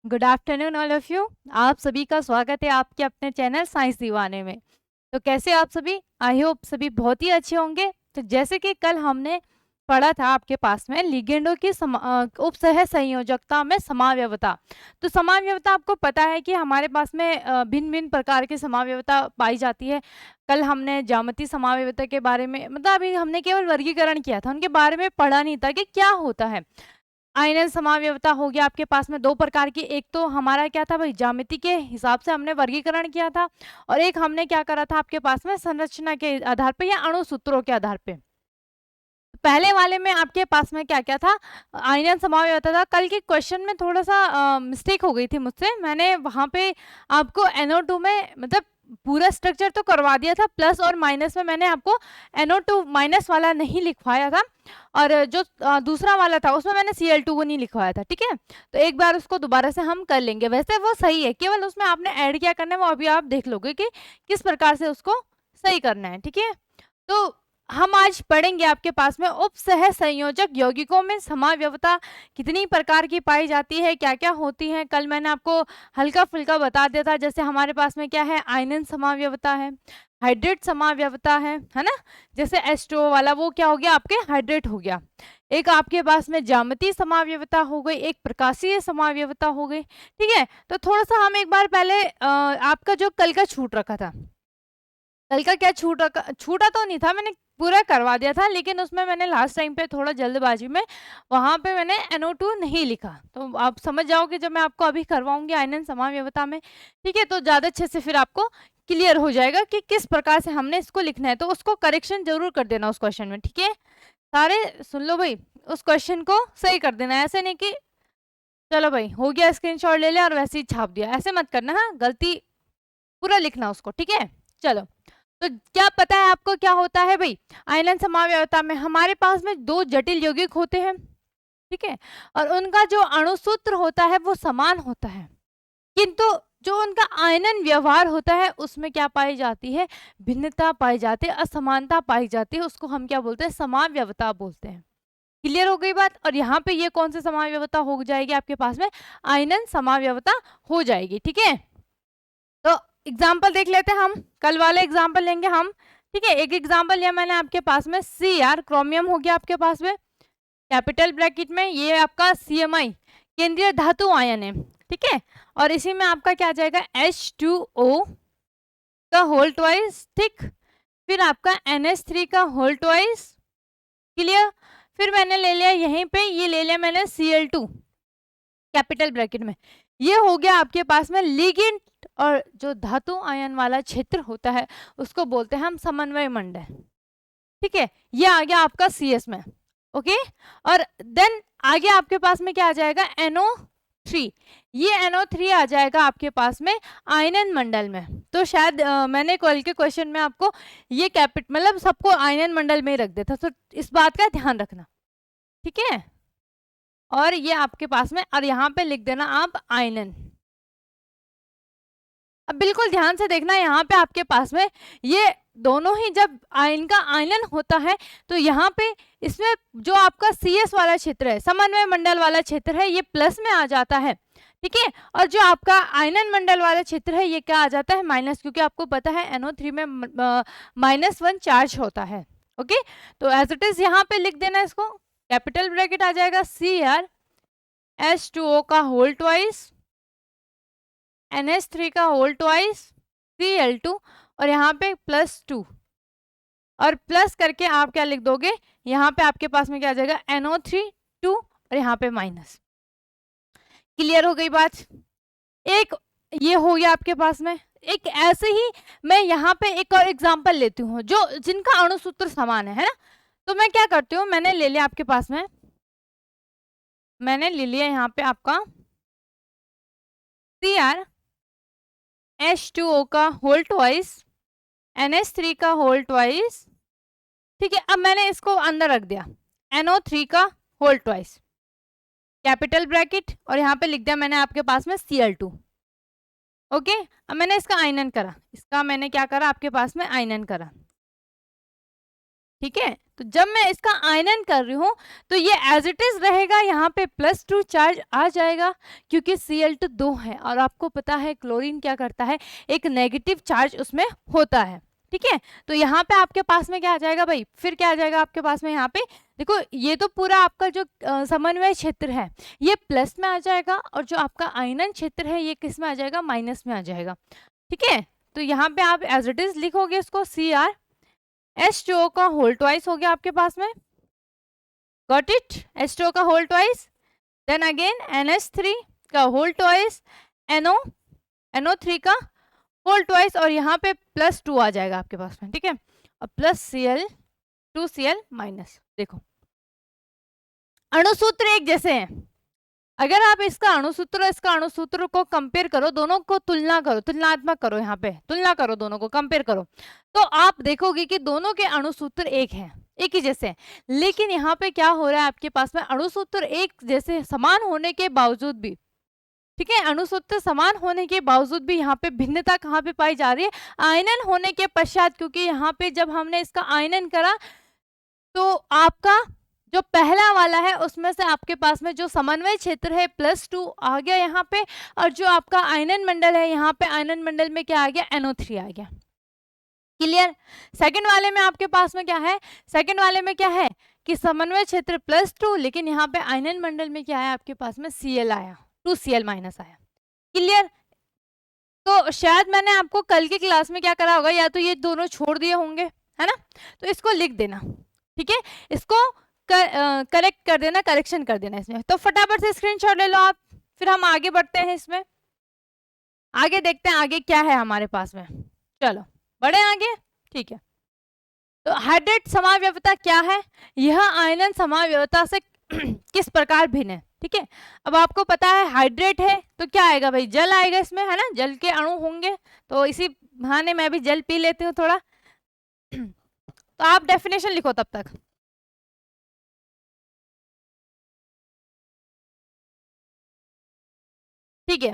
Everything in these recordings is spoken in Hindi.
Good afternoon all of you. आप सभी का स्वागत है आपके अपने चैनल साइंस दीवाने में। तो कैसे आप सभी? आई होप सभी बहुत ही अच्छे होंगे। तो जैसे कि कल हमने पढ़ा था आपके पास में लिगेंडों की उपसह संयोजकता में समावयवता। तो समावयवता आपको पता है कि हमारे पास में भिन्न भिन्न प्रकार की समावयवता पाई जाती है। कल हमने ज्यामितीय समावयवता के बारे में मतलब अभी हमने केवल वर्गीकरण किया था, उनके बारे में पढ़ा नहीं था कि क्या होता है। आयनन समावयवता हो गया आपके पास में दो प्रकार की। एक तो हमारा क्या था भाई, ज्यामिति के हिसाब से हमने वर्गीकरण किया था, और एक हमने क्या करा था आपके पास में संरचना के आधार पे या अणु सूत्रों के आधार पे। पहले वाले में आपके पास में क्या क्या था, आयनन समावयवता था। कल के क्वेश्चन में थोड़ा सा मिस्टेक हो गई थी मुझसे, मैंने वहां पे आपको NO2 में मतलब पूरा स्ट्रक्चर तो करवा दिया था, प्लस और माइनस में मैंने आपको NO2 माइनस वाला नहीं लिखवाया था, और जो दूसरा वाला था उसमें मैंने Cl2 को नहीं लिखवाया था। ठीक है, तो एक बार उसको दोबारा से हम कर लेंगे। वैसे वो सही है, केवल उसमें आपने ऐड क्या करना है वो अभी आप देख लोगे कि किस प्रकार से उसको सही करना है। ठीक है, तो हम आज पढ़ेंगे आपके पास में उपसह संयोजक यौगिकों में समावयवता कितनी प्रकार की पाई जाती है, क्या क्या होती है। कल मैंने आपको हल्का फुल्का बता दिया था, जैसे हमारे पास में क्या है, आयनन समावयवता है, हाइड्रेट समावयवता है ना। जैसे H2O वाला वो क्या हो गया, आपके हाइड्रेट हो गया। एक आपके पास में ज्यामितीय समावयवता हो गई, एक प्रकाशीय समावयवता हो गई। ठीक है, तो थोड़ा सा हम एक बार पहले आपका जो कल का छूट रखा था, कल का क्या छूट रखा, छूटा तो नहीं था, मैंने पूरा करवा दिया था, लेकिन उसमें मैंने लास्ट टाइम पे थोड़ा जल्दबाजी में वहां पे मैंने NO2 नहीं लिखा। तो आप समझ जाओगे जब मैं आपको अभी करवाऊंगी आयनन समावयवता में। ठीक है, तो ज्यादा अच्छे से फिर आपको क्लियर हो जाएगा कि किस प्रकार से हमने इसको लिखना है। तो उसको करेक्शन जरूर कर देना उस क्वेश्चन में। ठीक है, सारे सुन लो भाई, उस क्वेश्चन को सही कर देना। ऐसे नहीं कि चलो भाई हो गया स्क्रीनशॉट ले लिया और वैसे ही छाप दिया, ऐसे मत करना। हाँ, गलती पूरा लिखना उसको। ठीक है, चलो। तो क्या पता है आपको क्या होता है भाई, आयनन समावयवता में हमारे पास में दो जटिल यौगिक होते हैं। ठीक है, और उनका जो अणुसूत्र होता है वो समान होता है, किंतु जो उनका आयनन व्यवहार होता है उसमें क्या पाई जाती है, भिन्नता पाई जाती है, असमानता पाई जाती है। उसको हम क्या बोलते हैं, समावयवता बोलते हैं। क्लियर हो गई बात। और यहाँ पे ये कौन सी समावयवता हो जाएगी आपके पास में, आयनन समावयवता हो जाएगी। ठीक है, तो एग्जाम्पल देख लेते हैं हम, कल वाले एग्जाम्पल लेंगे हम। ठीक है, एक एग्जाम्पल लिया मैंने आपके पास में Cr, क्रोमियम हो गया आपके पास में कैपिटल ब्रैकेट में, ये आपका CMI केंद्रीय धातु आयन है। ठीक है, और इसी में आपका क्या आ जाएगा, H2O का होल ट्वाइस। ठीक, फिर आपका NH3 का होल ट्वाइस। क्लियर। फिर मैंने ले लिया यहीं पे, ये ले लिया मैंने Cl2 कैपिटल ब्रैकेट में। ये हो गया आपके पास में लिगेंड, और जो धातु आयन वाला क्षेत्र होता है उसको बोलते हैं हम समन्वय मंडल। ठीक है, ये आ गया आपका CS में। ओके, और देन आगे आपके पास में क्या आ जाएगा, NO3। ये NO3 आ जाएगा आपके पास में आयनन मंडल में। तो शायद मैंने कल के क्वेश्चन में आपको ये मतलब सबको आयनन मंडल में ही रख देता, तो इस बात का ध्यान रखना। ठीक है, और ये आपके पास में, और यहाँ पे लिख देना आप आयनन। अब बिल्कुल ध्यान से देखना, यहाँ पे आपके पास में ये दोनों ही जब आयन का आयनन होता है तो यहाँ पे इसमें जो आपका CS वाला क्षेत्र है, समन्वय मंडल वाला क्षेत्र है, ये प्लस में आ जाता है। ठीक है, और जो आपका आयनन मंडल वाला क्षेत्र है ये क्या आ जाता है, माइनस, क्योंकि आपको पता है NO3 में -1 चार्ज होता है। ओके, तो एज इट इज यहाँ पे लिख देना इसको, कैपिटल ब्रैकेट आ जाएगा Cr H2O का होल ट्वाइस, NH3 का होल ट्वाइस, Cl2, और यहाँ पे +2, और प्लस करके आप क्या लिख दोगे, यहाँ पे आपके पास में क्या आ जाएगा, NO3 2, और यहाँ पे माइनस। क्लियर हो गई बात। एक ये हो गया आपके पास में। एक ऐसे ही मैं यहाँ पे एक और एग्जांपल लेती हूँ जो जिनका अणुसूत्र समान है ना। तो मैं क्या करती हूँ, मैंने ले लिया आपके पास में, मैंने ले लिया यहाँ पे आपका Cr H2O का होल ट्वाइस, NH3 का होल ट्वाइस। ठीक है, अब मैंने इसको अंदर रख दिया, NO3 का होल ट्वाइस कैपिटल ब्रैकेट, और यहाँ पे लिख दिया मैंने आपके पास में Cl2। ओके, अब मैंने इसका आयनन करा, इसका मैंने क्या करा आपके पास में आयनन करा। ठीक है, तो जब मैं इसका आयनन कर रही हूँ तो ये एज इट इज रहेगा, यहाँ पे +2 चार्ज आ जाएगा क्योंकि Cl2 2 है और आपको पता है क्लोरीन क्या करता है, एक नेगेटिव चार्ज उसमें होता है। ठीक है, तो यहाँ पे आपके पास में क्या आ जाएगा भाई, फिर क्या आ जाएगा आपके पास में, यहाँ पे देखो ये तो पूरा आपका जो समन्वय क्षेत्र है ये प्लस में आ जाएगा और जो आपका आयनन क्षेत्र है ये किस में आ जाएगा, माइनस में आ जाएगा। ठीक है, तो यहाँ पे आप एज इट इज लिखोगे इसको Cr H2O का होल ट्वाइस हो गया आपके पास में, गॉट इट, H2O का whole twice, then again NH3 का होल ट्वाइस, NO3 का होल ट्वाइस और यहाँ पे +2 आ जाएगा आपके पास में। ठीक है, और प्लस Cl2Cl माइनस। देखो अणुसूत्र एक जैसे हैं, अगर आप इसका अणुसूत्र को कंपेयर करो, दोनों को तुलना करो, तुलनात्मक करो, यहाँ पे तुलना करो, दोनों को कंपेयर करो, तो आप देखोगे कि दोनों के अणुसूत्र एक हैं, एक ही जैसे हैं। लेकिन यहाँ पे क्या हो रहा है आपके पास में, अणुसूत्र एक जैसे समान होने के बावजूद भी, ठीक है, अणुसूत्र समान होने के बावजूद भी यहाँ पे भिन्नता कहाँ पे पाई जा रही है, आयनन होने के पश्चात, क्योंकि यहाँ पे जब हमने इसका आयनन करा तो आपका जो पहला वाला है उसमें से आपके पास में जो समन्वय क्षेत्र है +2 आ गया यहाँ पे, और जो आपका आयनन मंडल है यहाँ पे आयनन मंडल में क्या आ गया, NO3 आ गया। क्लियर। सेकंड वाले में आपके पास में क्या है, सेकंड वाले में क्या है कि समन्वय क्षेत्र +2, लेकिन यहाँ पे आयनन मंडल में क्या है आपके पास में Cl आया, 2Cl माइनस आया। क्लियर। तो शायद मैंने आपको कल की क्लास में क्या करा होगा, या तो ये दोनों छोड़ दिए होंगे, है ना, तो इसको लिख देना। ठीक है, इसको करेक्ट कर देना, करेक्शन कर देना इसमें। तो फटाफट से स्क्रीनशॉट ले लो आप, फिर हम आगे बढ़ते हैं, इसमें आगे देखते हैं आगे क्या है हमारे पास में। चलो बढ़े आगे। ठीक है, तो हाइड्रेट समावयवता क्या है, यह आयनन समावयवता से किस प्रकार भिन्न है। ठीक है, अब आपको पता है हाइड्रेट है तो क्या आएगा भाई, जल आएगा इसमें, है ना, जल के अणु होंगे, तो इसी बहाने मैं भी जल पी लेती हूँ थोड़ा। तो आप डेफिनेशन लिखो तब तक। ठीक है,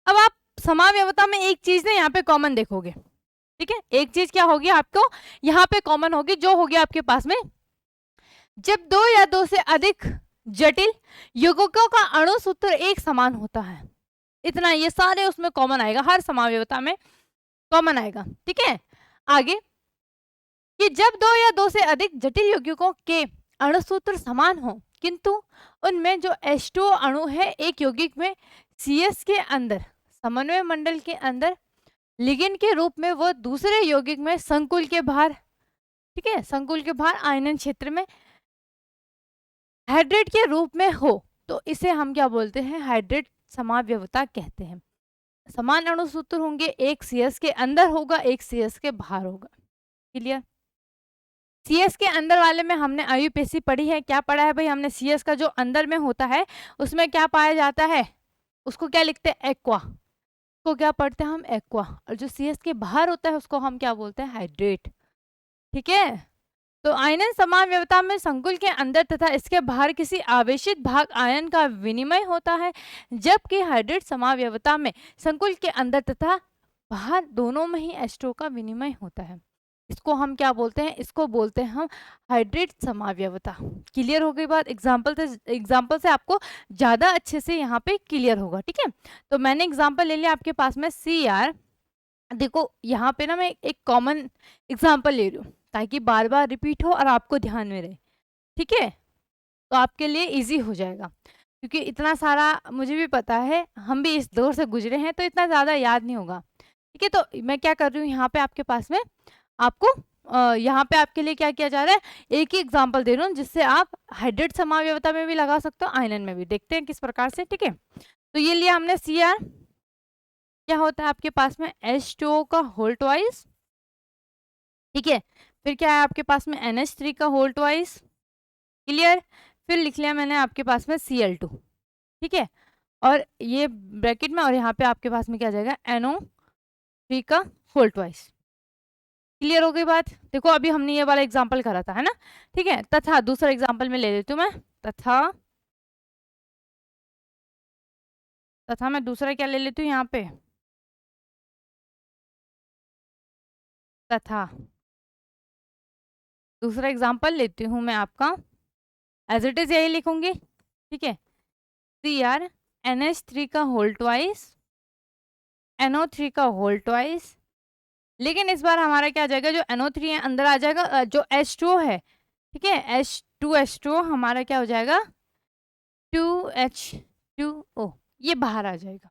अब आप समावयवता में एक चीज ना यहाँ पे कॉमन देखोगे। ठीक है, एक चीज क्या होगी आपको यहाँ पे कॉमन होगी, जो होगी आपके पास में, जब दो या दो से अधिक जटिल यौगिकों का अणु सूत्र एक समान होता है, इतना ये सारे उसमें कॉमन आएगा, हर समावयवता में कॉमन आएगा। ठीक है, आगे कि जब दो या दो से अधिक जटिल यौगिकों के अणु सूत्र समान हो किंतु उनमें जो H2O अणु है एक यौगिक में CS के अंदर समन्वय मंडल के अंदर लिगेंड के रूप में, वो दूसरे यौगिक में संकुल के बाहर, ठीक है, संकुल के बाहर आयनन क्षेत्र में हाइड्रेट के रूप में हो, तो इसे हम क्या बोलते हैं, हाइड्रेट समावयवता कहते हैं। समान अणु सूत्र होंगे, एक CS के अंदर होगा, एक CS के बाहर होगा। क्लियर। CS के अंदर वाले में हमने IUPAC पढ़ी है, क्या पढ़ा है भाई हमने, CS का जो अंदर में होता है उसमें क्या पाया जाता है, उसको क्या लिखते हैं, एक्वा, को क्या पढ़ते हैं हम, एक्वा, और जो CS के बाहर होता है उसको हम क्या बोलते हैं, हाइड्रेट। ठीक है, तो आयनन समावयवता में संकुल के अंदर तथा इसके बाहर किसी आवेशित भाग आयन का विनिमय होता है, जबकि हाइड्रेट समावयवता में संकुल के अंदर तथा बाहर दोनों में ही H2O का विनिमय होता है। इसको हम क्या बोलते हैं, इसको बोलते हैं हम हाइड्रेट समावयवता। क्लियर हो गई बात, एग्जाम्पल से आपको ज्यादा अच्छे से यहाँ पे क्लियर होगा। ठीक है, तो मैंने एग्जाम्पल ले लिया आपके पास में Cr, देखो यहाँ पे ना मैं एक कॉमन एग्जाम्पल ले रही हूँ ताकि बार बार रिपीट हो और आपको ध्यान में रहे। ठीक है, तो आपके लिए इजी हो जाएगा, क्योंकि इतना सारा मुझे भी पता है, हम भी इस दौर से गुजरे हैं, तो इतना ज़्यादा याद नहीं होगा। ठीक है, तो मैं क्या कर रही हूँ यहाँ पे आपके पास में, आपको यहाँ पे आपके लिए क्या किया जा रहा है, एक ही एग्जाम्पल दे रहा हूँ जिससे आप हाइड्रेट समावयवता में भी लगा सकते हो, आयनन में भी। देखते हैं किस प्रकार से। ठीक है, तो ये लिया हमने Cr, क्या होता है आपके पास में, H2O का होल ट्वाइस। ठीक है, फिर क्या है आपके पास में, NH3 का होल ट्वाइस। क्लियर। फिर लिख लिया मैंने आपके पास में Cl2। ठीक है, और ये ब्रैकेट में, और यहाँ पे आपके पास में क्या जाएगा, NO3 का होल ट्वाइस। क्लियर हो गई बात। देखो अभी हमने ये वाला एग्जाम्पल करा था, है ना। ठीक है, तथा दूसरा एग्जाम्पल में ले लेती हूँ मैं, तथा मैं दूसरा क्या ले लेती हूँ यहाँ पे, तथा दूसरा एग्जाम्पल लेती हूँ मैं आपका, एज इट इज यही लिखूंगी, ठीक है। CrNH3 का होल ट्वाइस, NO3 का होल ट्वाइस, लेकिन इस बार हमारा क्या आ जाएगा, जो NO3 है अंदर आ जाएगा, जो H2O है, ठीक है, H2H2O हमारा क्या हो जाएगा, 2H2O, ये बाहर आ जाएगा।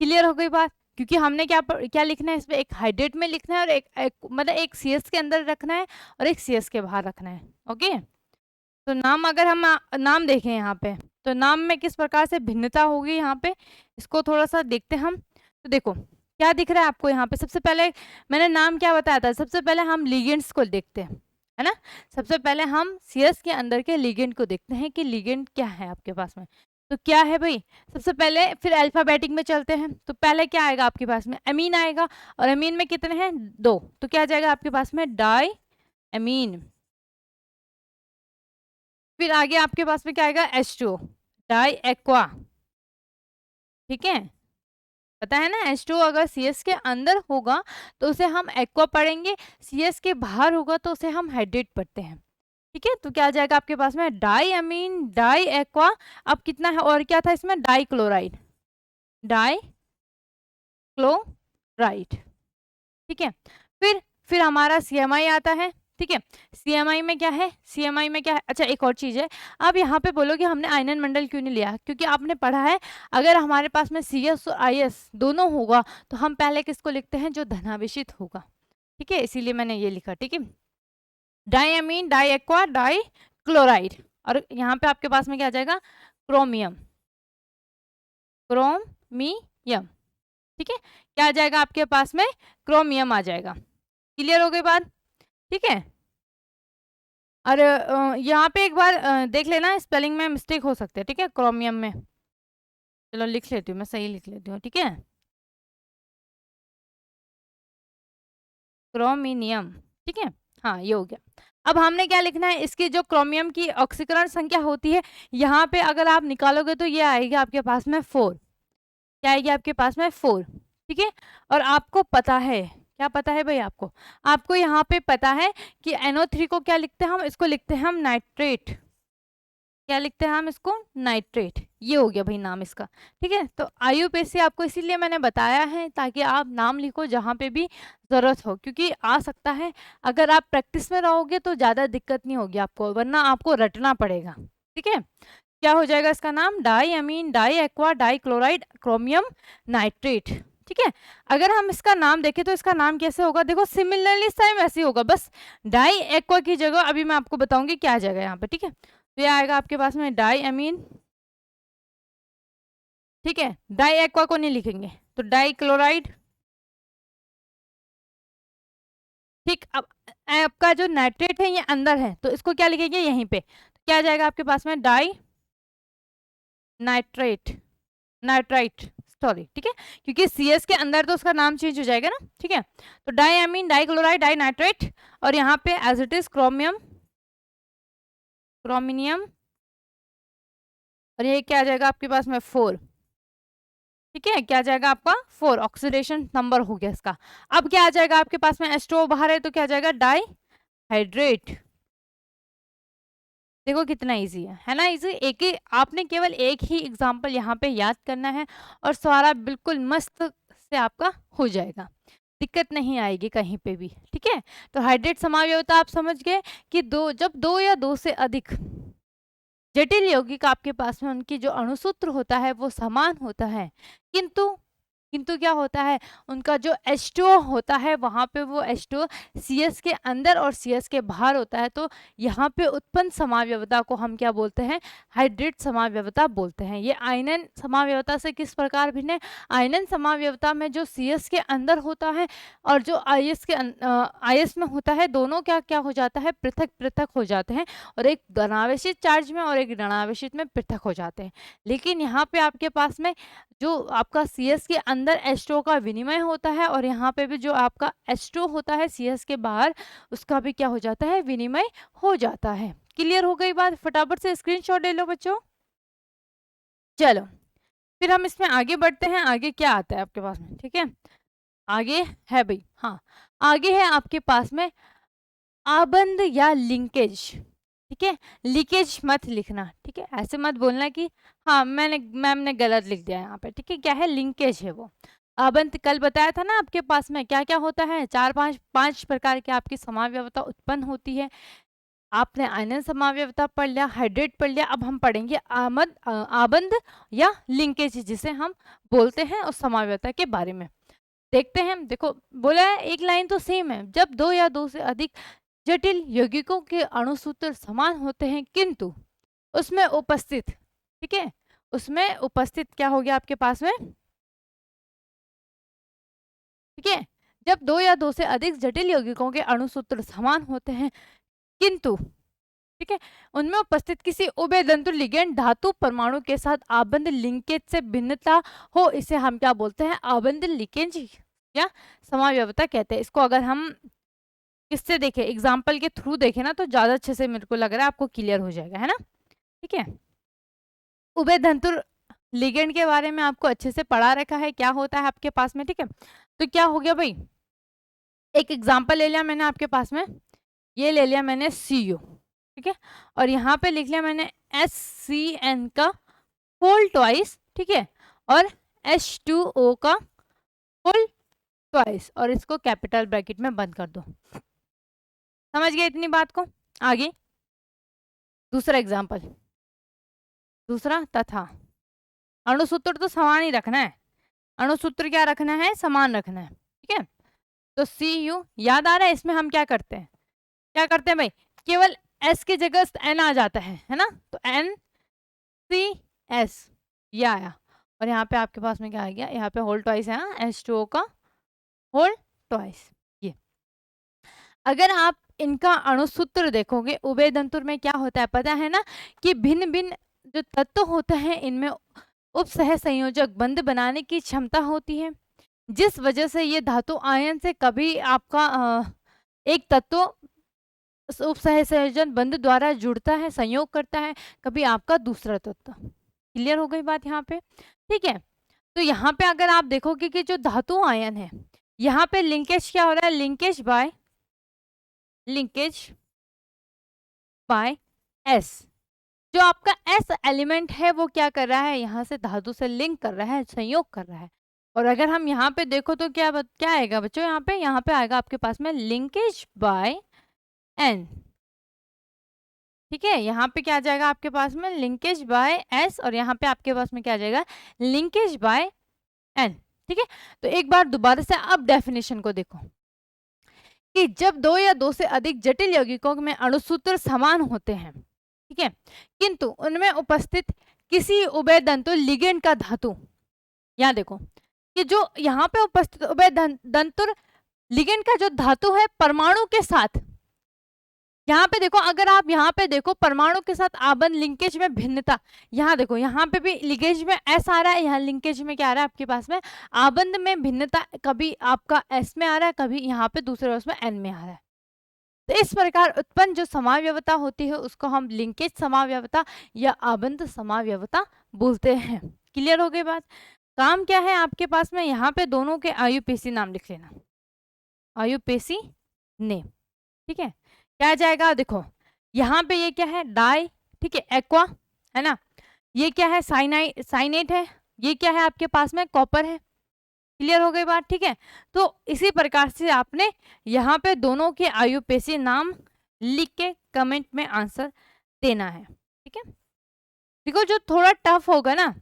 क्लियर हो गई बात? क्योंकि हमने क्या लिखना है इसमें, एक हाइड्रेट में लिखना है और एक मतलब एक CS के अंदर रखना है और एक CS के बाहर रखना है। ओके, तो नाम अगर हम नाम देखें यहाँ पे, तो नाम में किस प्रकार से भिन्नता होगी यहाँ पे, इसको थोड़ा सा देखते हैं हम। तो देखो क्या दिख रहा है आपको यहाँ पे, सबसे पहले मैंने नाम क्या बताया था, सबसे पहले हम लिगेंड्स को देखते हैं, है ना। सबसे पहले हम CS के अंदर के लिगेंड को देखते हैं कि लिगेंड क्या है आपके पास में। तो क्या है भाई, सबसे पहले फिर अल्फाबेटिक में चलते हैं, तो पहले क्या आएगा आपके पास में, अमीन आएगा, और अमीन में कितने हैं, 2, तो क्या आ जाएगा आपके पास में, डाई अमीन। फिर आगे आपके पास में क्या आएगा, H2O, डाई एक्वा, ठीक है। पता है ना, H2O अगर CS के अंदर होगा तो उसे हम एक्वा पढ़ेंगे, CS के बाहर होगा तो उसे हम हाइड्रेट पढ़ते हैं, ठीक है। तो क्या आ जाएगा आपके पास में, डाई अमीन, डाई एक्वा, अब कितना है, और क्या था इसमें, डाई क्लोराइड, डाई क्लोराइड, ठीक है। फिर हमारा CMI आता है, ठीक है। CMI में क्या है, CMI में क्या है, अच्छा एक और चीज है, आप यहाँ पे बोलोगे हमने आयनन मंडल क्यों नहीं लिया, क्योंकि आपने पढ़ा है अगर हमारे पास में CS और IS दोनों होगा तो हम पहले किसको लिखते हैं, जो धनावेशित होगा, ठीक है, इसीलिए मैंने ये लिखा, ठीक है। डाईअमीन, डाई एक्वा, डाई क्लोराइड, और यहाँ पे आपके पास में क्या आ जाएगा, क्रोमियम, क्रोमियम, ठीक है। क्या आ जाएगा आपके पास में, क्रोमियम आ जाएगा। क्लियर हो गई बात, ठीक है। और यहाँ पे एक बार देख लेना, स्पेलिंग में मिस्टेक हो सकते हैं, ठीक है, क्रोमियम में, चलो लिख लेती हूँ मैं, सही लिख लेती हूँ, ठीक है, क्रोमिनियम, ठीक है। हाँ ये हो गया। अब हमने क्या लिखना है, इसकी जो क्रोमियम की ऑक्सीकरण संख्या होती है, यहाँ पे अगर आप निकालोगे तो ये आएगी आपके पास में 4, क्या आएगी आपके पास में 4, ठीक है। और आपको पता है, क्या पता है भाई आपको, आपको यहाँ पे पता है कि NO3 को क्या लिखते हैं हम, इसको लिखते हैं हम नाइट्रेट, क्या लिखते हैं हम इसको, नाइट्रेट, ये हो गया भाई नाम इसका, ठीक है। तो IUPAC आपको इसीलिए मैंने बताया है ताकि आप नाम लिखो जहाँ पे भी जरूरत हो, क्योंकि आ सकता है अगर आप प्रैक्टिस में रहोगे तो ज़्यादा दिक्कत नहीं होगी आपको, वरना आपको रटना पड़ेगा, ठीक है। क्या हो जाएगा इसका नाम, diamine, diaqua, dichloride, chromium nitrate, ठीक है। अगर हम इसका नाम देखें तो इसका नाम कैसे होगा, देखो सिमिलरली सेम ऐसे ही होगा, बस डाई एक्वा की जगह अभी मैं आपको बताऊंगी क्या आ जाएगा यहाँ पे, ठीक है। तो ये आएगा आपके पास में डाई अमीन, ठीक है, डाई एक्वा को नहीं लिखेंगे तो डाई क्लोराइड, ठीक। अब आपका जो नाइट्रेट है ये अंदर है तो इसको क्या लिखेंगे यहीं पे, तो क्या आ जाएगा आपके पास में, डाई नाइट्रेट, नाइट्राइट, सॉरी, ठीक है, क्योंकि CS के अंदर तो उसका नाम चेंज हो जाएगा ना, ठीक है। तो diamine, dichloride, dinitrate, और यहाँ पे as it is chromium, chrominium, और ये क्या आ जाएगा आपके पास में 4, ठीक है। क्या आ जाएगा आपका 4, ऑक्सीडेशन नंबर हो गया इसका। अब क्या आ जाएगा आपके पास में, H2O बाहर है तो क्या आ जाएगा, डाई हाइड्रेट, देखो कितना इजी है ना, इजी, एक ही आपने केवल एक ही एग्जाम्पल यहाँ पे याद करना है और सारा बिल्कुल मस्त से आपका हो जाएगा, दिक्कत नहीं आएगी कहीं पे भी, ठीक है। तो हाइड्रेट समावयवता आप समझ गए कि जब दो या दो से अधिक जटिल यौगिक आपके पास में उनकी जो अणुसूत्र होता है वो समान होता है, किंतु क्या होता है, उनका जो H2O होता है वहाँ पे वो H2O CS के अंदर और CS के बाहर होता है, तो यहाँ पे उत्पन्न समावयवता को हम क्या बोलते हैं, हाइड्रेट समावयवता बोलते हैं। ये आयनन समावयवता से किस प्रकार भिन्न है, आयनन समावयवता में जो CS के अंदर होता है और जो IS में होता है, दोनों क्या क्या हो जाता है, पृथक पृथक हो जाते हैं, और एक धनावेशित चार्ज में और एक ऋणावेशित में पृथक हो जाते हैं। लेकिन यहाँ पे आपके पास में जो आपका CS के अंदर H2O का विनिमय होता है और यहाँ पे भी जो आपका H2O होता है CS के बाहर, उसका भी क्या हो जाता है, विनिमय हो जाता है। क्लियर हो गई बात, फटाफट से स्क्रीनशॉट ले लो बच्चों। चलो फिर हम इसमें आगे बढ़ते हैं, आगे क्या आता है आपके पास में, ठीक है। आगे है भाई, हाँ आगे है आपके पास में आबंध या लिंकेज, ठीक है, लीकेज मत लिखना, ठीक है, ऐसे मत बोलना कि हाँ मैम ने गलत लिख दिया यहाँ पे, ठीक है, क्या है, लिंकेज है वो। आबंध कल बताया था ना आपके पास में क्या क्या होता है, चार पांच प्रकार की आपकी समाव्यवस्था उत्पन्न होती है। आपने आयनन समाव्यवस्था पढ़ लिया, हाइड्रेट पढ़ लिया, अब हम पढ़ेंगे आबंध या लिंकेज जिसे हम बोलते हैं उस समाव्यवस्था के बारे में देखते हैं। देखो बोला है एक लाइन तो सेम है, जब दो या दो से अधिक जटिल यौगिकों के अणुसूत्र समान होते हैं किंतु उसमें उपस्थित, ठीक है, उसमें उपस्थित क्या हो गया आपके पास में, ठीक है, जब दो या दो से अधिक जटिल यौगिकों के अणुसूत्र समान होते हैं किंतु, ठीक है, उनमें उपस्थित किसी उभयदंतु लिगेंड धातु परमाणु के साथ आबंध लिंकेज से भिन्नता हो, इसे हम क्या बोलते हैं, आबंध लिंकेज या समाव्यवस्था कहते हैं। इसको अगर हम किससे देखें, एग्जाम्पल के थ्रू देखें ना तो ज्यादा अच्छे से मेरे को लग रहा है आपको क्लियर हो जाएगा, है ना, ठीक है। उभयधंतु लिगेंड के बारे में आपको अच्छे से पढ़ा रखा है, क्या होता है आपके पास में, ठीक है। तो क्या हो गया भाई, एक एग्जाम्पल ले लिया मैंने आपके पास में, ये ले लिया मैंने CU, ठीक है, और यहाँ पे लिख लिया मैंने HCN का होल ट्वाइस, ठीक है, और H2O का होल ट्वाइस, और इसको कैपिटल ब्रैकेट में बंद कर दो। समझ गए इतनी बात को। आगे दूसरा एग्जाम्पल, दूसरा तथा, अणुसूत्र तो समान ही रखना है, अणुसूत्र क्या रखना है, समान रखना है, ठीक है। तो CU याद आ रहा है, इसमें हम क्या करते हैं, क्या करते हैं भाई, केवल S की जगह N आ जाता है ना, तो NCS ये आया, और यहाँ पे आपके पास में क्या आ गया, यहाँ पे होल ट्वाइस है ना, H2O का होल ट्वाइस। ये अगर आप इनका अणुसूत्र देखोगे, उभयदंतुर में क्या होता है पता है ना, कि भिन्न भिन्न जो तत्व होते हैं इनमें उपसह संयोजक बंध बनाने की क्षमता होती है, जिस वजह से ये धातु आयन से कभी आपका एक तत्व उपसह संयोजन बंध द्वारा जुड़ता है, संयोग करता है, कभी आपका दूसरा तत्व। क्लियर हो गई बात यहाँ पे, ठीक है। तो यहाँ पे अगर आप देखोगे कि जो धातु आयन है, यहाँ पे लिंकेज क्या हो रहा है, लिंकेज बाय S, जो आपका S एलिमेंट है वो क्या कर रहा है, यहाँ से धातु से लिंक कर रहा है, संयोग कर रहा है। और अगर हम यहाँ पे देखो तो क्या आएगा बच्चों, यहाँ पे आएगा आपके पास में लिंकेज बाय N, ठीक है, यहाँ पे क्या आ जाएगा आपके पास में लिंकेज बाय S, और यहाँ पे आपके पास में क्या आ जाएगा, लिंकेज बाय N, ठीक है। तो एक बार दोबारा से अब डेफिनेशन को देखो कि जब दो या दो से अधिक जटिल यौगिकों में अणुसूत्र समान होते हैं, ठीक है, किंतु उनमें उपस्थित किसी उभयदंतु लिगेंड का धातु, यहाँ देखो कि जो यहाँ पे उपस्थित उभयदंतु लिगेंड का जो धातु है परमाणु के साथ, यहाँ पे देखो, अगर आप यहाँ पे देखो परमाणु के साथ आबंध लिंकेज में भिन्नता, यहाँ देखो यहाँ पे भी लिंकेज में S आ रहा है, यहाँ लिंकेज में क्या आ रहा है आपके पास में, आबंध में भिन्नता, कभी आपका S में आ रहा है, कभी यहाँ पे दूसरे उसमें N में आ रहा है। तो इस प्रकार उत्पन्न जो समाव्यवस्था होती है उसको हम लिंकेज समाव्यवस्था या आबंध समाव्यवस्था बोलते हैं। क्लियर हो गई बात। काम क्या है आपके पास में, यहाँ पे दोनों के आयुपेशी नाम लिख लेना, आयुपेशी नेम, ठीक है। क्या जाएगा देखो, यहाँ पे ये क्या है, डाई, ठीक है, एक्वा है ना, ये क्या है, साइनेट है, ये क्या है आपके पास में, कॉपर है। क्लियर हो गई बात, ठीक है। तो इसी प्रकार से आपने यहाँ पे दोनों के आयुपेशी नाम लिख के कमेंट में आंसर देना है, ठीक है। देखो जो थोड़ा टफ होगा ना,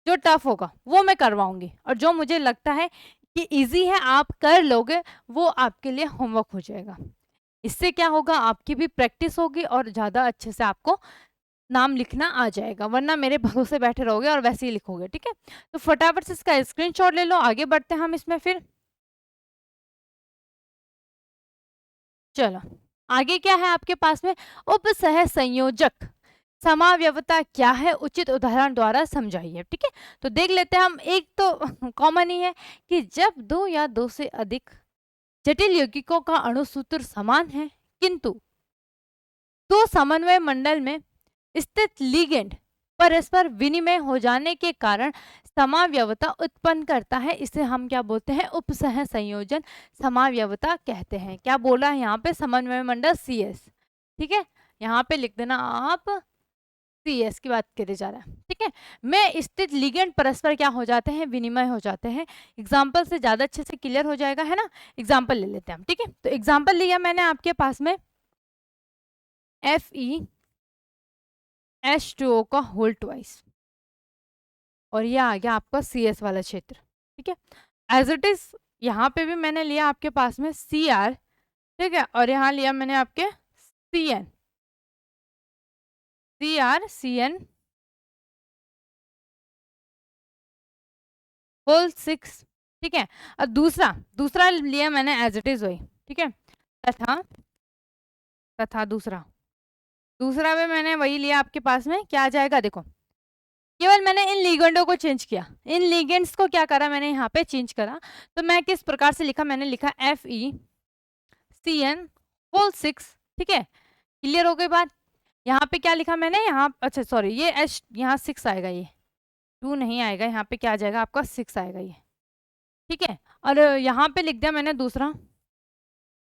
जो टफ होगा वो मैं करवाऊंगी, और जो मुझे लगता है कि इजी है आप कर लोगे वो आपके लिए होमवर्क हो जाएगा। इससे क्या होगा, आपकी भी प्रैक्टिस होगी और ज़्यादा अच्छे से आपको नाम लिखना आ जाएगा, वरना मेरे भरोसे बैठे रहोगे और वैसे ही लिखोगे, ठीक है। तो फटाफट से इसका स्क्रीनशॉट ले लो, आगे बढ़ते हैं हम इसमें फिर। चलो आगे क्या है आपके पास में, उपसह संयोजक समाव्यवस्था क्या है, उचित उदाहरण द्वारा समझाइए, ठीक है। तो देख लेते हैं हम, एक तो कॉमन ही है कि जब दो या दो से अधिक जटिल यौगिकों का अणुसूत्र समान है किंतु दो समन्वय मंडल में स्थित लिगेंड परस्पर विनिमय हो जाने के कारण समावयवता उत्पन्न करता है। इसे हम क्या बोलते हैं? उपसह संयोजन समावयवता कहते हैं। क्या बोला है यहाँ पे? समन्वय मंडल CS। ठीक है, यहाँ पे लिख देना आप CS की बात करे जा रहा है। ठीक है, में स्थित लिगेंड परस्पर क्या हो जाते हैं? विनिमय हो जाते हैं। एग्जाम्पल से ज्यादा अच्छे से क्लियर हो जाएगा, है ना। एग्जाम्पल ले लेते हैं हम। ठीक है, तो एग्जाम्पल लिया मैंने आपके पास में FeH2O का होल ट्वाइस, और ये आ गया आपका CS वाला क्षेत्र। ठीक है, एज इट इज यहाँ पे भी मैंने लिया आपके पास में Cr। ठीक है, और यहाँ लिया मैंने आपके CN, CN होल 6। ठीक है, और दूसरा लिया मैंने एज इट इज वही। ठीक है, तथा दूसरा में मैंने वही लिया आपके पास में। क्या आ जाएगा? देखो, केवल मैंने इन लिगेंडों को चेंज किया, इन लिगेंड्स को क्या करा मैंने यहाँ पे चेंज करा। तो मैं किस प्रकार से लिखा? मैंने लिखा FeCN होल 6। ठीक है, क्लियर हो गई बात। यहाँ पे क्या लिखा मैंने? यहाँ, अच्छा सॉरी, ये H यहाँ 6 आएगा, ये 2 नहीं आएगा, यहाँ पे क्या आ जाएगा आपका? 6 आएगा ये। ठीक है, और यहाँ पे लिख दिया मैंने दूसरा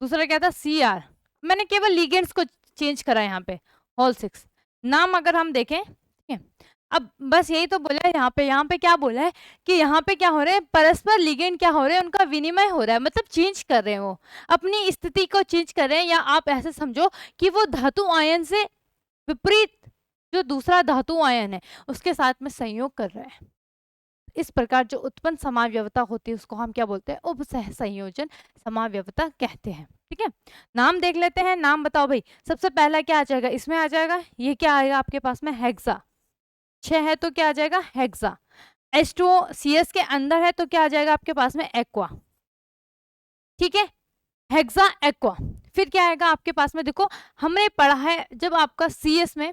क्या था? Cr। मैंने केवल लिगेंड्स को चेंज करा यहाँ पे, होल 6। नाम अगर हम देखें, ठीक है, अब बस यही तो बोला है यहाँ पे क्या बोला है कि यहाँ पे क्या हो रहा है? परस्पर लिगेंड क्या हो रहे हैं? उनका विनिमय हो रहा है, मतलब चेंज कर रहे हैं, वो अपनी स्थिति को चेंज कर रहे हैं। या आप ऐसे समझो कि वो धातु आयन से विपरीत जो दूसरा धातु आयन है उसके साथ में संयोग कर रहे हैं। इस प्रकार जो उत्पन्न समावयवता होती है उसको हम क्या बोलते हैं? उपसह संयोजन समावयवता कहते हैं। ठीक है, नाम देख लेते हैं। नाम बताओ भाई, सबसे पहला क्या आ जाएगा? इसमें आ जाएगा, ये क्या आएगा आपके पास में? हेक्सा। 6 है तो क्या आ जाएगा? हेक्सा। H2O CS के अंदर है तो क्या आ जाएगा आपके पास में? एक्वा। ठीक है, हेक्सा एक्वा। फिर क्या आएगा आपके पास में? देखो, हमने पढ़ा है जब आपका CS में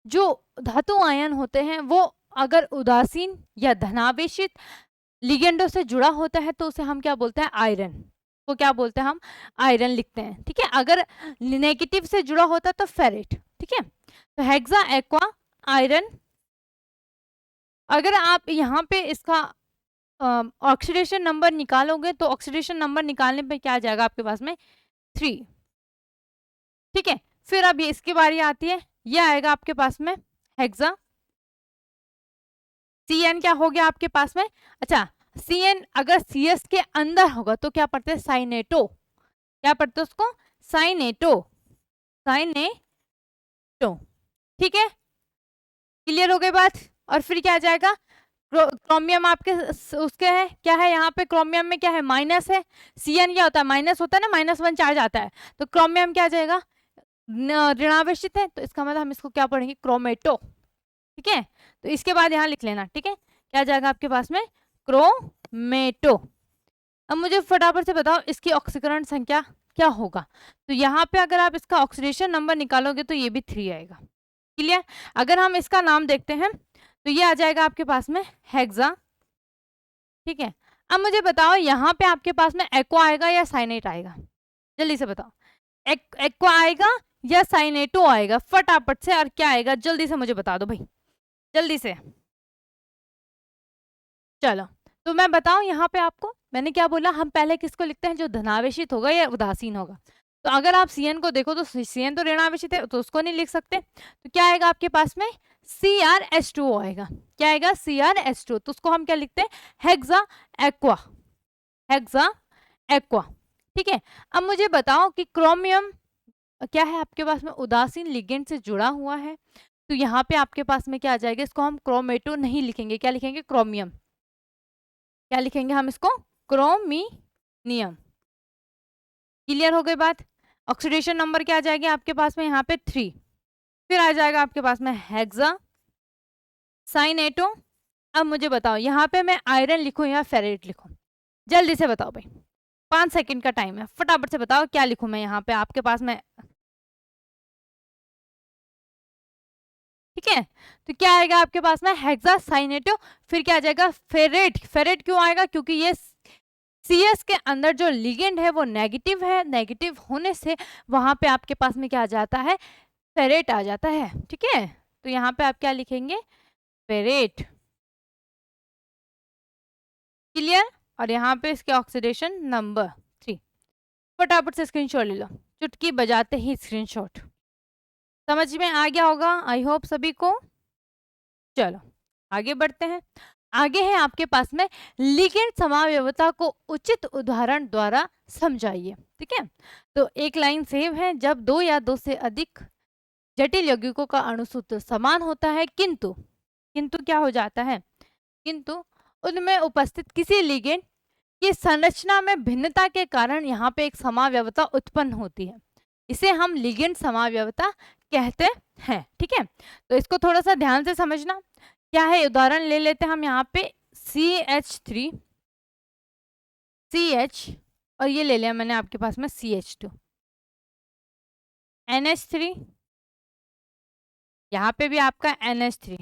जो धातु आयन होते हैं वो अगर उदासीन या धनावेशित लिगेंडों से जुड़ा होता है तो उसे हम क्या बोलते हैं? आयरन। वो क्या बोलते हैं? हम आयरन लिखते हैं। ठीक है, अगर नेगेटिव से जुड़ा होता है तो फेरेट। ठीक है, तो हेक्सा एक्वा आयरन। अगर आप यहाँ पे इसका ऑक्सीडेशन नंबर निकालोगे तो ऑक्सीडेशन नंबर निकालने पे क्या आ जाएगा आपके पास में? 3। ठीक है, फिर अब ये इसकी बारी आती है, ये आएगा आपके पास में हेक्सा। CN क्या हो गया आपके पास में? अच्छा, CN अगर CS के अंदर होगा तो क्या पढ़ते हैं? साइनेटो। क्या पढ़ते हैं उसको? साइनेटो। ठीक है, क्लियर हो गई बात। और फिर क्या आ जाएगा? क्रोमियम आपके उसके है, क्या है यहाँ पे? क्रोमियम में क्या है? माइनस है। CN क्या होता है? माइनस होता है ना, -1 चार्ज आता है। तो क्रोमियम क्या आ जाएगा? ऋणावेशित है, तो इसका मतलब हम इसको क्या पढ़ेंगे? क्रोमेटो। ठीक है, तो इसके बाद यहाँ लिख लेना। ठीक है, क्या जाएगा आपके पास में? क्रोमेटो। अब मुझे फटाफट से बताओ इसकी ऑक्सीकरण संख्या क्या होगा। तो यहाँ पे अगर आप इसका ऑक्सीडेशन नंबर निकालोगे तो ये भी 3 आएगा। क्लियर? अगर हम इसका नाम देखते हैं तो ये आ जाएगा आपके पास में हेक्सा। ठीक है, अब मुझे बताओ यहाँ पे आपके पास में एक्वा आएगा या साइनेट आएगा? जल्दी से बताओ, एक्वा आएगा या साइनेटो आएगा? फटाफट से, और क्या आएगा जल्दी से मुझे बता दो भाई, जल्दी से। चलो, तो मैं बताऊं यहाँ पे आपको, मैंने क्या बोला? हम पहले किसको लिखते हैं? जो धनावेशित होगा या उदासीन होगा। तो अगर आप CN को देखो तो CN तो ऋणावेशित है तो उसको नहीं लिख सकते। तो क्या आएगा आपके पास में? CrH2O आएगा। क्या आएगा? CrH2O। तो उसको हम क्या लिखते हैं? Hexa aqua. Hexa aqua. ठीक है, अब मुझे बताओ कि क्रोमियम क्या है आपके पास में? उदासीन लिगेंड से जुड़ा हुआ है। तो यहाँ पे आपके पास में क्या आ जाएगा? इसको हम क्रोमेटो नहीं लिखेंगे, क्या लिखेंगे? क्रोमियम। क्या लिखेंगे हम इसको? क्रोमिनियम। क्लियर हो गई बात। ऑक्सीडेशन नंबर क्या आ जाएगी आपके पास में? यहाँ पे 3। फिर आ जाएगा आपके पास में हेक्सा साइनेटो। अब मुझे बताओ यहाँ पे मैं आयरन लिखूं या फेरेट लिखूं? जल्दी से बताओ भाई, 5 सेकंड का टाइम है, फटाफट से बताओ क्या लिखूं मैं यहाँ पे आपके पास में। ठीक है, तो क्या आएगा आपके पास में? हेक्सा साइनेटो। फिर क्या आ जाएगा? फेरेट। फेरेट क्यों आएगा? क्योंकि ये CS के अंदर जो लिगेंड है वो नेगेटिव है, नेगेटिव होने से वहां पे आपके पास में क्या आ जाता है? फेरेट आ जाता है। ठीक है, तो यहाँ पे आप क्या लिखेंगे? फेरेट। क्लियर। और यहाँ पे इसके ऑक्सीडेशन नंबर 3। फटाफट से स्क्रीनशॉट ले लो, चुटकी बजाते ही स्क्रीनशॉट। समझ में आ गया होगा आई होप सभी को। चलो आगे बढ़ते हैं। आगे है आपके पास में लिगेंड समावयवता को उचित उदाहरण द्वारा समझाइए। ठीक है, तो एक लाइन सेव है, जब दो या दो से अधिक जटिल यौगिकों का अणुसूत्र समान होता है किंतु क्या हो जाता है, किंतु उनमें उपस्थित किसी लिगेंड की संरचना में भिन्नता के कारण यहाँ पे एक समावयवता उत्पन्न होती है, इसे हम लिगेंड समावयवता कहते हैं। ठीक है, तो इसको थोड़ा सा ध्यान से समझना क्या है। उदाहरण ले लेते हैं हम यहाँ पे CH3 CH और ये ले लिया मैंने आपके पास में CH2 NH3, यहाँ पे भी आपका NH3।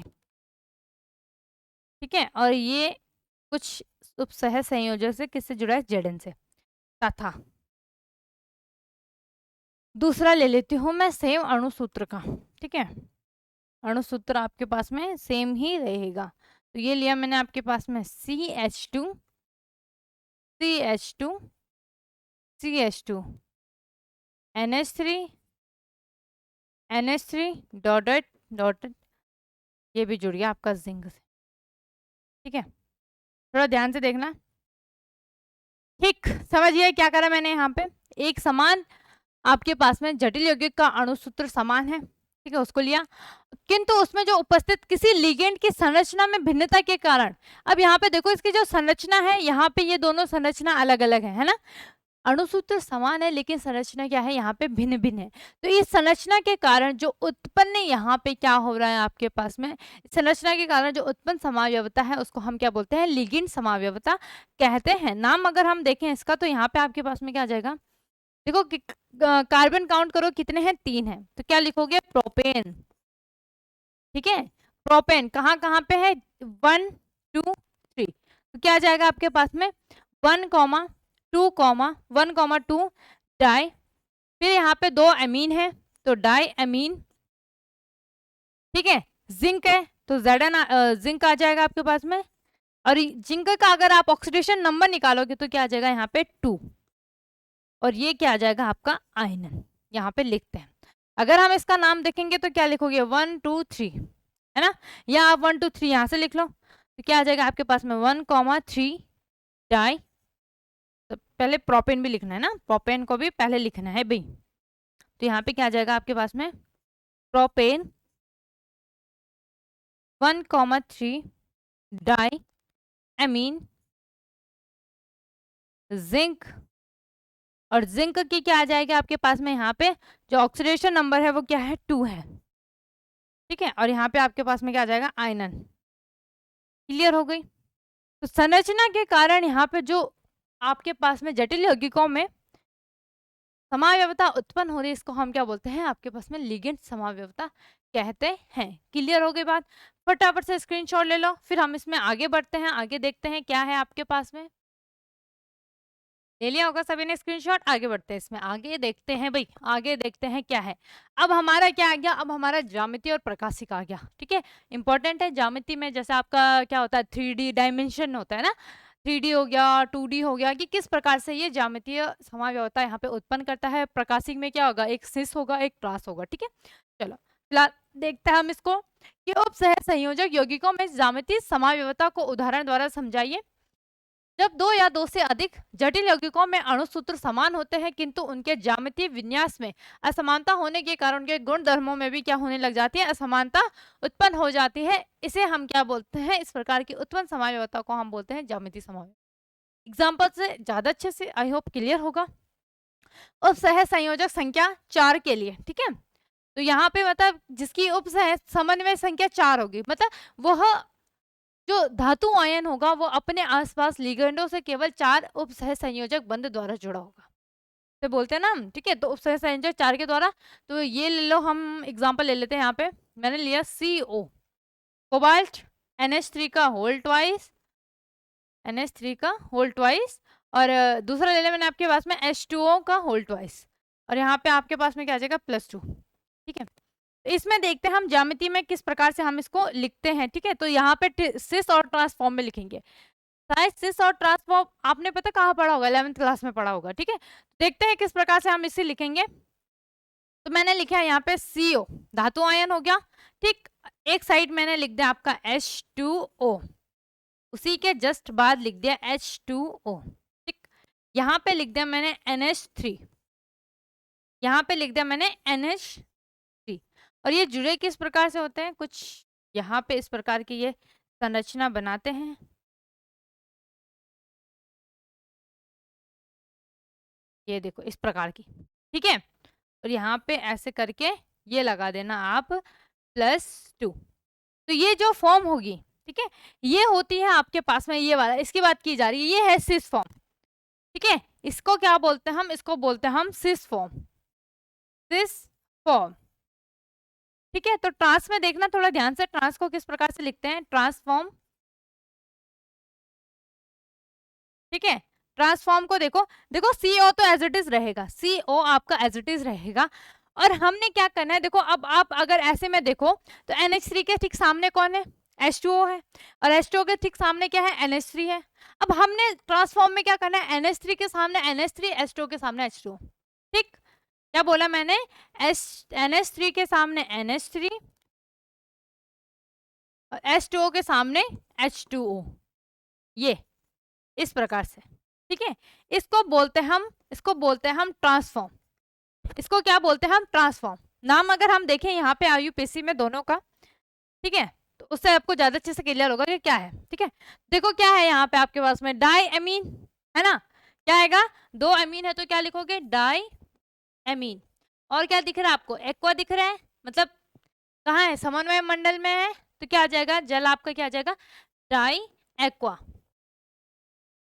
ठीक है, और ये कुछ उपसह संयोजक से किससे जुड़ा है, Zn से। तथा दूसरा ले लेती हूँ मैं सेम अणुसूत्र का। ठीक है, अणुसूत्र आपके पास में सेम ही रहेगा। तो ये लिया मैंने आपके पास में CH2 CH2 CH2 NH3 NH3 dotted dotted, ये भी जुड़ गया आपका जिंक से। ठीक है, थोड़ा ध्यान से देखना। ठीक, समझिए क्या करा मैंने यहाँ पे, एक समान आपके पास में जटिल यौगिक का अणुसूत्र समान है। ठीक है, उसको लिया, किंतु उसमें जो उपस्थित किसी लिगेंड की संरचना में भिन्नता के कारण, अब यहाँ पे देखो इसकी जो संरचना है, यहाँ पे ये दोनों संरचना अलग अलग है ना। अणुसूत्र समान है लेकिन संरचना क्या है, यहाँ पे भिन्न भिन्न है। तो इस संरचना के कारण जो उत्पन्न यहाँ पे क्या हो रहा है आपके पास में, संरचना के कारण जो उत्पन्न समावयवता है उसको हम क्या बोलते हैं, लिगेंड समावयवता कहते हैं। नाम अगर हम देखें इसका तो यहाँ पे आपके पास में क्या आ जाएगा, देखो कार्बन काउंट करो कितने हैं, 3 है, तो क्या लिखोगे, प्रोपेन। ठीक है, प्रोपेन कहाँ कहाँ पे है, 1 2 3, तो क्या आ जाएगा आपके पास में 1,2,1,2 डाई, फिर यहाँ पे 2 एमीन है तो डाई एमीन। ठीक है, जिंक है तो Zn जिंक आ जाएगा आपके पास में, और जिंक का अगर आप ऑक्सीडेशन नंबर निकालोगे तो क्या आ जाएगा यहाँ पे 2, और ये क्या आ जाएगा आपका आयरन। यहाँ पे लिखते हैं, अगर हम इसका नाम देखेंगे तो क्या लिखोगे 1 2 3, है ना, या आप 1 2 3 यहाँ से लिख लो, तो क्या आ जाएगा आपके पास में 1,3 डाई। तो पहले प्रोपेन भी लिखना है ना, प्रोपेन को भी पहले लिखना है भाई। तो यहाँ पे क्या आ जाएगा आपके पास में, प्रोपेन 1,3 डाई एमीन जिंक, और जिंक की क्या आ जाएगा आपके पास में, यहाँ पे जो ऑक्सीडेशन नंबर है वो क्या है, 2 है। ठीक है, और यहाँ पे आपके पास में क्या आ जाएगा, आयरन। क्लियर हो गई। तो संरचना के कारण यहाँ पे जो आपके पास में जटिल यौगिकों में समावयवता उत्पन्न हो रही है, इसको हम क्या बोलते हैं, आपके पास में लिगेंड समावयवता कहते हैं। क्लियर हो गई बात। फटाफट से स्क्रीनशॉट ले लो, फिर हम इसमें आगे बढ़ते हैं, आगे देखते हैं क्या है आपके पास में। ले लिया होगा सभी ने स्क्रीनशॉट, आगे बढ़ते हैं इसमें, आगे देखते हैं भाई, आगे देखते हैं क्या है। अब हमारा क्या आ गया, अब हमारा ज्यामिति और प्रकाशिक आ गया। ठीक है, इंपॉर्टेंट है ज्यामिति में, जैसे आपका क्या होता है 3D डायमेंशन होता है ना, 3D हो गया 2D हो गया, कि किस प्रकार से ये ज्यामितीय समावयवता यहाँ पे उत्पन्न करता है। प्रकाशिक में क्या होगा, एक सिस होगा एक ट्रास होगा। ठीक है, चलो फिलहाल देखते हैं हम इसको, कि उपसह संयोजक यौगिकों में ज्यामितीय समावयवता को उदाहरण द्वारा समझाइए। जब दो या दो से अधिक जटिल यौगिकों में अणुसूत्र समान होते हैं किंतु उनके ज्यामितीय विन्यास में असमानता होने के कारण उनके गुण धर्मों में भी क्या होने लग जाती है, असमानता उत्पन्न हो जाती है, इसे हम क्या बोलते हैं, इस प्रकार की उत्पन्न समावयवता को हम बोलते हैं ज्यामितीय समावयवता। एग्जाम्पल से ज्यादा अच्छे से आई होप क्लियर होगा। उपसह संयोजक संख्या 4 के लिए, ठीक है, तो यहाँ पे मतलब जिसकी उपसह समन्वय संख्या 4 होगी, मतलब वह जो धातु आयन होगा वो अपने आसपास लिगेंडों से केवल 4 उपसह संयोजक बंध द्वारा जुड़ा होगा, तो बोलते हैं ना हम। ठीक है, तो उपसह संयोजक 4 के द्वारा, तो ये ले लो, हम एग्जांपल ले लेते हैं। यहाँ पे मैंने लिया CO कोबाल्ट NH3 का होल ट्वाइस, NH3 का होल ट्वाइस, और दूसरा ले लिया मैंने आपके पास में H2O का होल ट्वाइस, और यहाँ पे आपके पास में क्या आ जाएगा +2। ठीक है, इसमें देखते हैं हम ज्यामिति में किस प्रकार से हम इसको लिखते हैं। ठीक है, तो यहाँ पे सिस और ट्रांसफॉर्म में लिखेंगे। शायद सिस और ट्रांसफॉर्म आपने पता कहाँ पढ़ा होगा, 11th क्लास में पढ़ा होगा। ठीक है, देखते हैं किस प्रकार से हम इसे लिखेंगे। तो मैंने लिखा है यहाँ पे CO धातु आयन हो गया। ठीक, एक साइड मैंने लिख दिया आपका H2O, उसी के जस्ट बाद लिख दिया H2O। ठीक, यहाँ पे लिख दिया मैंने NH3, यहाँ पे लिख दिया मैंने NH3। और ये जुड़े किस प्रकार से होते हैं, कुछ यहाँ पे इस प्रकार की ये संरचना बनाते हैं। ये देखो इस प्रकार की। ठीक है, और यहाँ पे ऐसे करके ये लगा देना आप +2। तो ये जो फॉर्म होगी, ठीक है, ये होती है आपके पास में ये वाला, इसकी बात की जा रही है, ये है सिस फॉर्म। ठीक है, इसको क्या बोलते हैं हम, इसको बोलते हैं हम सिस फॉर्म, सिस फॉर्म। ठीक है, तो ट्रांस में देखना थोड़ा ध्यान से, ट्रांस को किस प्रकार से लिखते हैं, ट्रांसफॉर्म। ठीक है, ट्रांसफॉर्म को देखो, देखो CO तो एज इट इज रहेगा, CO आपका एज इट इज रहेगा। और हमने क्या करना है, देखो अब आप अगर ऐसे में देखो तो NH3 के ठीक सामने कौन है, H2O है, और H2O के ठीक सामने क्या है, NH3 है। अब हमने ट्रांसफॉर्म में क्या करना है, NH3 के सामने NH3, H2O के सामने H2O। ठीक, क्या बोला मैंने, NH3 के सामने NH3 और H2O के सामने H2O, ये इस प्रकार से। ठीक है, इसको बोलते हैं हम ट्रांसफॉर्म। इसको क्या बोलते हैं हम, ट्रांसफॉर्म। नाम अगर हम देखें यहाँ पे IUPAC में दोनों का, ठीक है, तो उससे आपको ज्यादा अच्छे से क्लियर होगा कि क्या है। ठीक है, देखो क्या है यहाँ पे आपके पास में, डाई एमीन है ना, क्या आएगा, 2 एमीन है तो क्या लिखोगे, डाई एमीन। और क्या दिख रहा है आपको, एक्वा दिख रहा है, मतलब कहाँ है, समन्वय मंडल में है, तो क्या आ जाएगा, जल आपका क्या आ जाएगा, डाई एक्वा।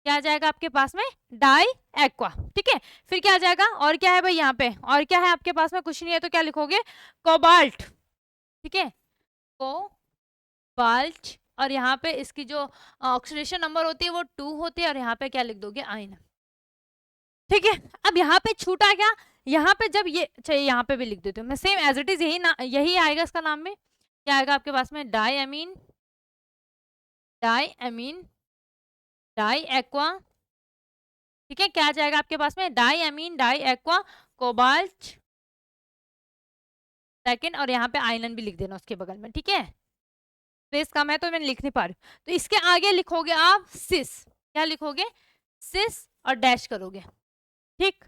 क्या आ जाएगा आपके पास में, डाई एक्वा। ठीक है, फिर क्या आ जाएगा, और क्या है भाई यहाँ पे, और क्या है आपके पास में, कुछ नहीं है तो क्या लिखोगे, कोबाल्ट। ठीक है, कोबाल्ट। और यहाँ पे इसकी जो ऑक्सीडेशन नंबर होती है वो 2 होती है, और यहाँ पे क्या लिख दोगे, आयन। ठीक है, अब यहाँ पे छूटा क्या, यहाँ पे जब ये चाहिए यहाँ पे भी लिख देती हूँ मैं, सेम एज इट इज यही ना, यही आएगा इसका नाम में। क्या आएगा आपके पास में, diamine, diamine, diaqua. ठीक है, क्या आ जाएगा आपके पास में, diamine, diaqua, cobalt second, और यहाँ पे आयरन भी लिख देना उसके बगल में। ठीक है, स्पेस कम है तो मैं लिख नहीं पा रही, तो इसके आगे लिखोगे आप सिस। क्या लिखोगे, सिस और डैश करोगे। ठीक,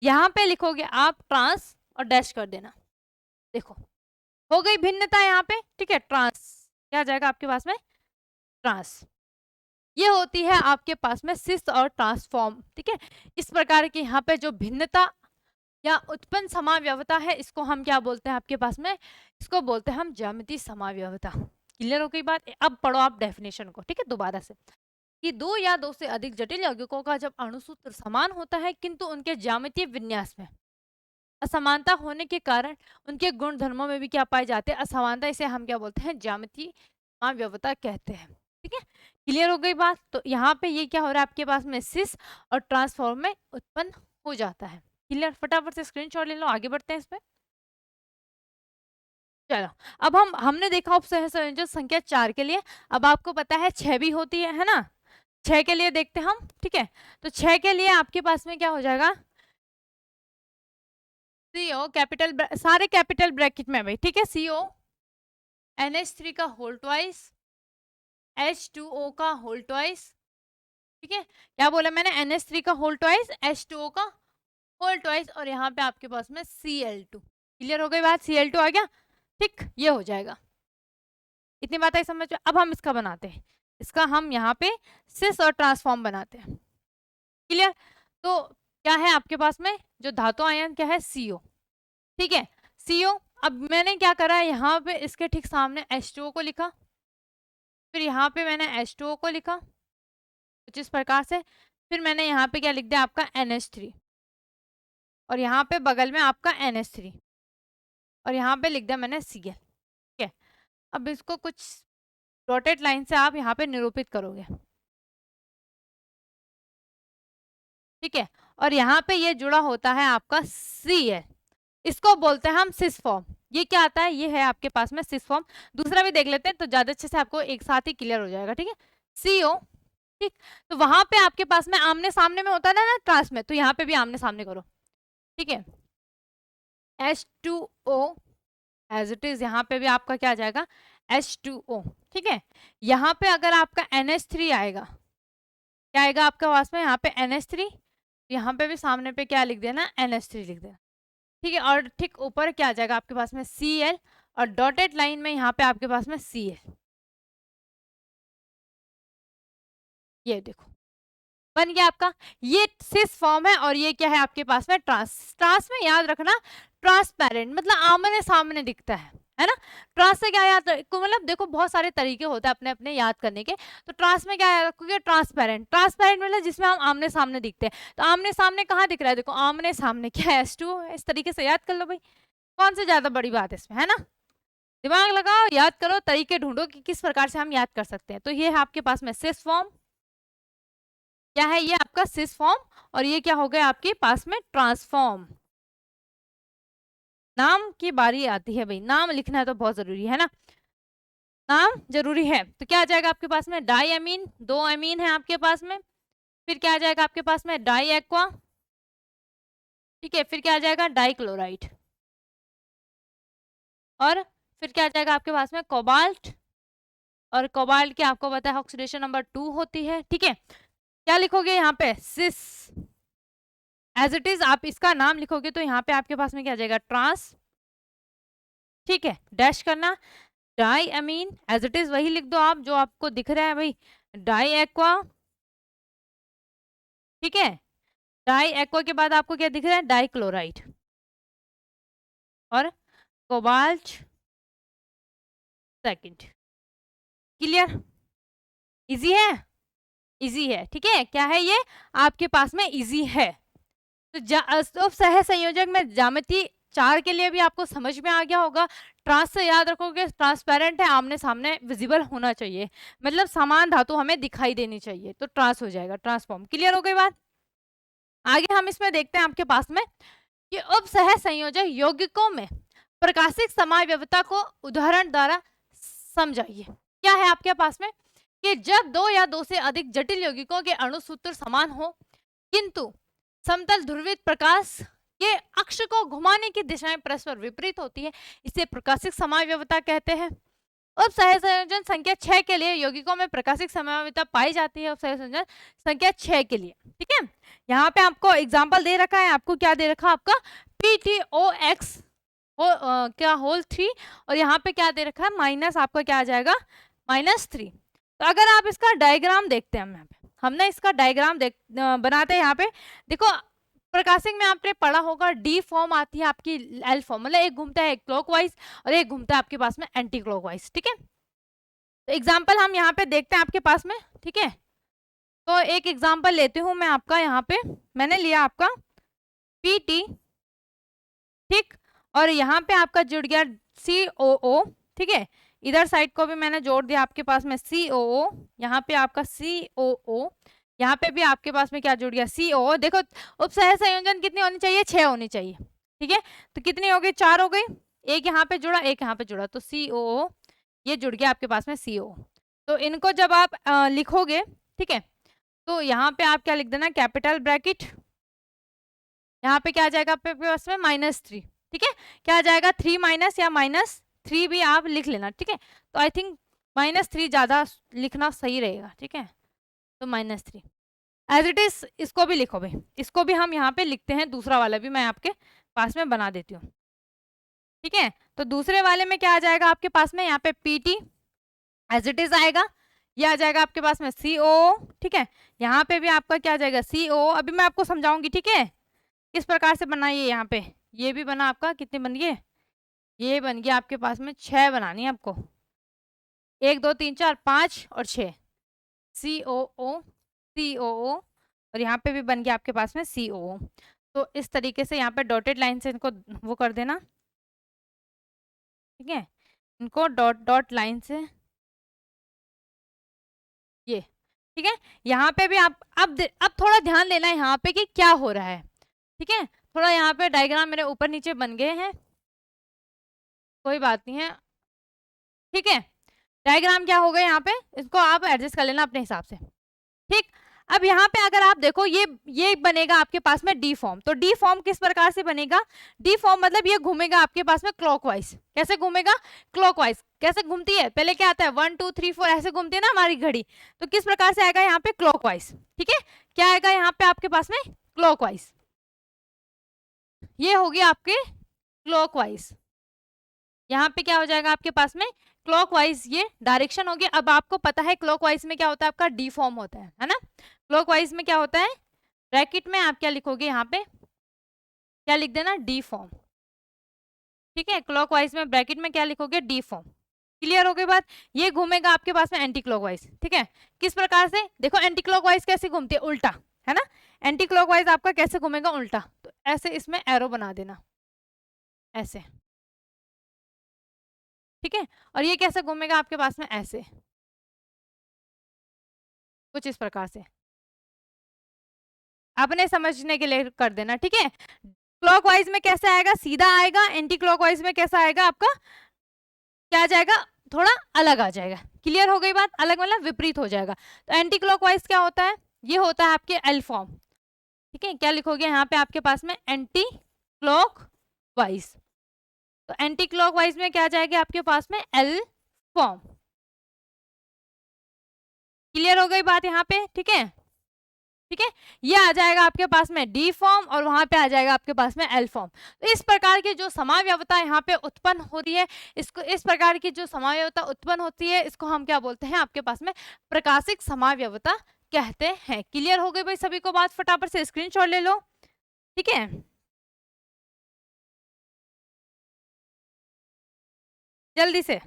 यहाँ पे लिखोगे आप ट्रांस और डैश कर देना। देखो हो गई भिन्नता यहाँ पे। ठीक है, ट्रांस क्या आ जाएगा आपके पास में, ट्रांस। ये होती है आपके पास में सिस और ट्रांसफॉर्म। ठीक है, इस प्रकार की यहाँ पे जो भिन्नता या उत्पन्न समाव्यवता है, इसको हम क्या बोलते हैं आपके पास में, इसको बोलते हैं हम ज्यामितीय समाव्यवता। क्लियर हो गई बात, अब पढ़ो आप डेफिनेशन को। ठीक है, दोबारा से, कि 2 या 2 से अधिक जटिल यौगिकों का जब अणुसूत्र समान होता है किंतु उनके ज्यामितीय विन्यास में असमानता होने के कारण उनके गुण धर्मों में भी क्या पाए जाते हैं, असमानता, इसे हम क्या बोलते हैं, ज्यामितीय समाव्यवता कहते हैं। ठीक है, क्लियर हो गई बात। तो यहाँ पे ये क्या हो रहा है आपके पास में, सिस और ट्रांसफॉर्म में उत्पन्न हो जाता है। क्लियर, फटाफट से स्क्रीनशॉट ले लो, आगे बढ़ते हैं इसमें। चलो, अब हमने देखा उपसंयोजक संख्या 4 के लिए, अब आपको पता है 6 भी होती है ना, 6 के लिए देखते हैं हम। ठीक है, तो 6 के लिए आपके पास में क्या हो जाएगा, CO कैपिटल, सारे कैपिटल ब्रैकेट में भाई। ठीक है, CO NH3 का होल ट्वाइस, H2O का होल ट्वाइस। ठीक है, क्या बोला मैंने, NH3 का होल ट्वाइस, H2O का होल ट्वाइस, और यहाँ पे आपके पास में Cl2। क्लियर हो गई बात, Cl2 आ गया। ठीक, ये हो जाएगा, इतनी बात आई समझ में। अब हम इसका बनाते हैं, इसका हम यहाँ पे सिस और ट्रांसफॉर्म बनाते हैं। क्लियर, तो क्या है आपके पास में, जो धातु आयन क्या है, CO। ठीक है, CO। अब मैंने क्या करा है, यहाँ पे इसके ठीक सामने H2O को लिखा, फिर यहाँ पे मैंने H2O को लिखा कुछ इस प्रकार से, फिर मैंने यहाँ पे क्या लिख दिया आपका NH3, और यहाँ पे बगल में आपका NH3, और यहाँ पे लिख दिया मैंने Cl। ठीक है, अब इसको कुछ डॉटेड लाइन से आप यहाँ पे निरूपित करोगे। ठीक है, और यहाँ पे ये जुड़ा होता है आपका Cl, इसको बोलते हैं हम सिस फॉर्म। ये क्या आता है, ये है आपके पास में सिस फॉर्म। दूसरा भी देख लेते हैं तो ज्यादा अच्छे से आपको एक साथ ही क्लियर हो जाएगा, ठीक है। CO, ठीक। तो वहां पे आपके पास में आमने सामने में होता है ना ट्रांस में, तो यहाँ पे भी आमने सामने करो, ठीक है। H2O एज इट इज, यहाँ पे भी आपका क्या आ जाएगा, H2O, ठीक है। यहाँ पे अगर आपका NH3 आएगा, क्या आएगा आपके पास में, यहाँ पे NH3, यहाँ पे भी सामने पे क्या लिख देना, NH3 लिख देना, ठीक है। और ठीक ऊपर क्या आ जाएगा आपके पास में Cl, और डॉटेड लाइन में यहाँ पे आपके पास में Cl, ये देखो बन गया आपका। ये सिस फॉर्म है और ये क्या है आपके पास में ट्रांस। ट्रांस में याद रखना ट्रांसपेरेंट मतलब आमने सामने दिखता है ना। ट्रांस से क्या याद मतलब देखो बहुत सारे तरीके होते हैं अपने अपने याद करने के। तो ट्रांस में क्या याद रखोगे, ट्रांसपेरेंट। ट्रांसपेरेंट मतलब जिसमें हम आमने सामने दिखते हैं। तो आमने सामने कहाँ दिख रहा है, देखो आमने सामने क्या है, S2। इस तरीके से याद कर लो भाई, कौन सी ज्यादा बड़ी बात है इसमें, है ना। दिमाग लगाओ, याद करो, तरीके ढूंढो कि किस प्रकार से हम याद कर सकते हैं। तो ये है आपके पास में सिस फॉर्म, क्या है ये आपका सिस फॉर्म, और ये क्या हो गया आपके पास में ट्रांसफॉर्म। नाम की बारी आती है भाई, नाम लिखना है तो बहुत जरूरी है ना, नाम जरूरी है। तो क्या आ जाएगा आपके पास में डाई अमीन, 2 अमीन है आपके पास में। फिर क्या आ जाएगा आपके पास में डाई एक्वा, ठीक है। फिर क्या आ जाएगा डाई क्लोराइड, और फिर क्या आ जाएगा आपके पास में कोबाल्ट, और कोबाल्ट की आपको पता है ऑक्सीडेशन नंबर 2 होती है, ठीक है। क्या लिखोगे यहाँ पे सिस, एज इट इज आप इसका नाम लिखोगे तो यहाँ पे आपके पास में क्या आ जाएगा ट्रांस, ठीक है। डैश करना diamine, as it is वही लिख दो आप जो आपको दिख रहा है भाई, डाई एक्वा, ठीक है। डाई एक्वा के बाद आपको क्या दिख रहा है, डाई क्लोराइड, और कोबाल्ट सेकंड। क्लियर, इजी है, इजी है, ठीक है। क्या है ये आपके पास में इजी है। तो सह संयोजक में ज्यामिति 4 के लिए भी आपको समझ में आ गया होगा। ट्रांस से याद रखोगे ट्रांसपेरेंट है, आमने सामने विजिबल होना चाहिए, मतलब समान धातु हमें दिखाई देनी चाहिए, तो ट्रांस हो जाएगा, ट्रांसफॉर्म। क्लियर हो गई बात। आगे हम इसमें देखते हैं आपके पास में कि उपसह संयोजक यौगिकों में प्रकाशिक समावयवता को उदाहरण द्वारा समझाइए। क्या है आपके पास में कि जब 2 या 2 से अधिक जटिल यौगिकों के अणु सूत्र समान हो किंतु समतल ध्रुवित प्रकाश के अक्ष को घुमाने की दिशाएं परस्पर विपरीत होती है, इसे प्रकाशिक समावयवता कहते हैं। उप सहसंयोजन संख्या 6 के लिए यौगिकों में प्रकाशिक समावयवता पाई जाती है। उप सहसंयोजन संख्या 6 के लिए, ठीक है। यहाँ पे आपको एग्जांपल दे रखा है, आपको क्या दे रखा है आपका PTOX क्या होल 3, और यहाँ पे क्या दे रखा है माइनस, आपका क्या आ जाएगा -3। तो अगर आप इसका डायग्राम देखते हैं, हम यहाँ पे हमने इसका डायग्राम बनाते हैं। यहाँ पे देखो प्रकाशिक में आपने पढ़ा होगा डी फॉर्म आती है आपकी एल फॉर्म, मतलब एक घूमता है क्लॉकवाइज और एक घूमता है आपके पास में एंटी क्लॉकवाइज, ठीक है। तो एग्जांपल हम यहाँ पे देखते हैं आपके पास में, ठीक है। तो एक एग्जांपल लेती हूँ मैं आपका, यहाँ पे मैंने लिया आपका PT, ठीक, और यहाँ पे आपका जुड़ गया COO, ठीक है। इधर साइड को भी मैंने जोड़ दिया आपके पास में COO, यहाँ पे आपका COO, यहाँ पे भी आपके पास में क्या जुड़ गया COO। देखो उपसह संयोजन कितनी होनी चाहिए, 6 होनी चाहिए, ठीक है। तो कितनी हो गई, 4 हो गई, एक यहाँ पे जुड़ा एक यहाँ पे जुड़ा, तो COO ये जुड़ गया आपके पास में COO। तो इनको जब आप लिखोगे, ठीक है, तो यहाँ पे आप क्या लिख देना कैपिटल ब्रैकेट, यहाँ पे क्या आ जाएगा आपके पास में -3, ठीक है। क्या आ जाएगा 3 माइनस या -3 भी आप लिख लेना, ठीक है। तो आई थिंक -3 ज्यादा लिखना सही रहेगा, ठीक है। तो -3 एज इट इज, इसको भी लिखो भाई, इसको भी हम यहाँ पे लिखते हैं, दूसरा वाला भी मैं आपके पास में बना देती हूँ, ठीक है। तो दूसरे वाले में क्या आ जाएगा आपके पास में, यहाँ पे PT एज इट इज आएगा, ये आ जाएगा आपके पास में COO, ठीक है। यहाँ पे भी आपका क्या आ जाएगा COO, अभी मैं आपको समझाऊंगी, ठीक है, किस प्रकार से बनाइए। यहाँ पे ये भी बना आपका, कितने बन गए, ये बन गया आपके पास में 6 बनानी है आपको, 1 2 3 4 5 और 6, COO COO, और यहाँ पे भी बन गया आपके पास में COO। तो इस तरीके से यहाँ पे डॉटेड लाइन से इनको वो कर देना, ठीक है, इनको डॉट डॉट लाइन से ये, ठीक है। यहाँ पे भी आप अब थोड़ा ध्यान देना है यहाँ पे कि क्या हो रहा है, ठीक है। थोड़ा यहाँ पे डायग्राम मेरे ऊपर नीचे बन गए हैं, कोई बात नहीं है, ठीक है। डायग्राम क्या हो गया यहाँ पे, इसको आप एडजस्ट कर लेना अपने हिसाब से, ठीक। अब यहाँ पे अगर आप देखो ये बनेगा आपके पास में डी फॉर्म। तो डी फॉर्म किस प्रकार से बनेगा, डी फॉर्म मतलब ये घूमेगा आपके पास में क्लॉकवाइज। कैसे घूमेगा, क्लॉकवाइज। कैसे घूमती है, पहले क्या आता है 1 2 3 4 ऐसे घूमती है ना हमारी घड़ी, तो किस प्रकार से आएगा यहाँ पे क्लॉकवाइज, ठीक है। क्या आएगा यहाँ पे आपके पास में क्लॉकवाइज, ये होगी आपके क्लॉकवाइज। यहाँ पे क्या हो जाएगा आपके पास में क्लॉकवाइज, ये डायरेक्शन होगी। अब आपको पता है क्लॉकवाइज में क्या होता है, आपका डी फॉर्म होता है ना। क्लॉकवाइज में क्या होता है, ब्रैकेट में आप क्या लिखोगे, यहाँ पे क्या लिख देना, डी फॉर्म, ठीक है। क्लॉकवाइज में ब्रैकेट में क्या लिखोगे, डी फॉर्म। क्लियर हो गई बात। ये घूमेगा आपके पास में एंटी क्लॉकवाइज, ठीक है। किस प्रकार से, देखो एंटी क्लॉकवाइज कैसे घूमती है, उल्टा, है ना। एंटी क्लॉकवाइज आपका कैसे घूमेगा, उल्टा। तो ऐसे इसमें एरो बना देना, ऐसे, ठीक है। और ये कैसे घूमेगा आपके पास में, ऐसे, कुछ इस प्रकार से। आपने समझने के लिए कर देना, ठीक है। क्लॉकवाइज में कैसे आएगा, सीधा आएगा। एंटी क्लॉकवाइज में कैसा आएगा आपका, क्या आ जाएगा, थोड़ा अलग आ जाएगा। क्लियर हो गई बात, अलग मतलब विपरीत हो जाएगा। तो एंटी क्लॉकवाइज क्या होता है, ये होता है आपके एल फॉर्म, ठीक है। क्या लिखोगे यहाँ पे आपके पास में, एंटी क्लॉकवाइज। तो एंटी क्लॉकवाइज में क्या आ जाएगा आपके पास में, एल फॉर्म। क्लियर हो गई बात यहाँ पे, ठीक है, ठीक है। ये आ जाएगा आपके पास में डी फॉर्म और वहां पे आ जाएगा आपके पास में एल फॉर्म। तो इस प्रकार की जो समाव्यवता यहाँ पे उत्पन्न हो रही है, इसको, इस प्रकार की जो समाव्यवता उत्पन्न होती है, इसको हम क्या बोलते हैं आपके पास में, प्रकाशिक समाव्यवता कहते हैं। क्लियर हो गई भाई सभी को बात, फटाफट से स्क्रीनशॉट ले लो, ठीक है। जल्दी से,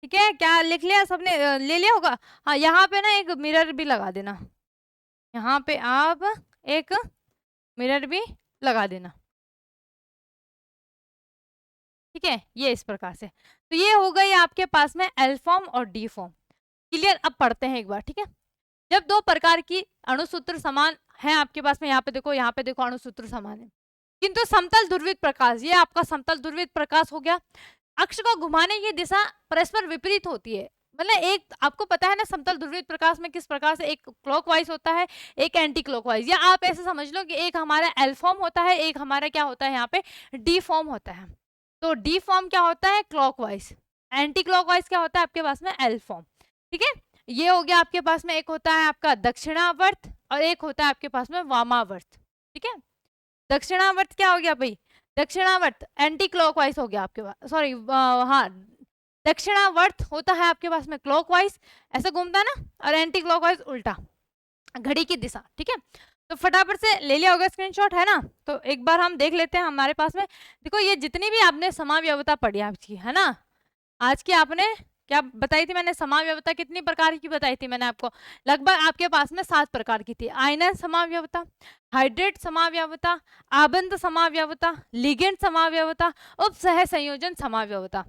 ठीक है। क्या लिख लिया सबने, ले लिया होगा। हाँ, यहाँ पे ना एक मिरर भी लगा देना, यहाँ पे आप एक मिरर भी लगा देना, ठीक है। ये इस प्रकार से, तो ये हो गई आपके पास में एल फॉर्म और डी फॉर्म। क्लियर। अब पढ़ते हैं एक बार, ठीक है। जब दो प्रकार की अणुसूत्र समान है आपके पास में, यहाँ पे देखो अणुसूत्र समान है, किंतु समतल ध्रुवित प्रकाश, ये आपका समतल ध्रुवित प्रकाश हो गया, अक्ष को घुमाने की दिशा परस्पर विपरीत होती है। मतलब एक आपको पता है ना, समतल ध्रुवित प्रकाश में किस प्रकार से, एक क्लॉकवाइज होता है, एक एंटी क्लॉकवाइज। या आप ऐसे समझ लो कि एक हमारा एल फॉर्म होता है, एक हमारा क्या होता है यहाँ पे, डी फॉर्म होता है। तो डी फॉर्म क्या होता है, क्लॉकवाइज। एंटी क्लॉकवाइज क्या होता है आपके पास में, एल फॉर्म, ठीक है। ये हो गया आपके पास में, एक होता है आपका दक्षिणावर्त और एक होता है आपके पास में वामावर्त, ठीक है। दक्षिणावर्त क्या हो गया भाई, दक्षिणावर्त एंटी क्लॉकवाइज हो गया आपके पास, सॉरी, हाँ, दक्षिणावर्त होता है आपके पास में क्लॉकवाइज, ऐसे घूमता है ना, और एंटी क्लॉकवाइज उल्टा, घड़ी की दिशा, ठीक है। तो फटाफट से ले लिया होगा स्क्रीनशॉट, है ना। तो एक बार हम देख लेते हैं हमारे पास में, देखो ये जितनी भी आपने समाव्यवता पढ़ी आपकी, है ना, आज की आपने क्या बताई थी मैंने, समाव्यवता कितनी प्रकार की बताई थी मैंने आपको, लगभग आपके पास में 7 प्रकार की थी। आयनन समाव्यवता, हाइड्रेट समाव्यवता, आबंध समाव्यवता, लिगेंड समाव्यवता, उपसह संयोजन समाव्यवता,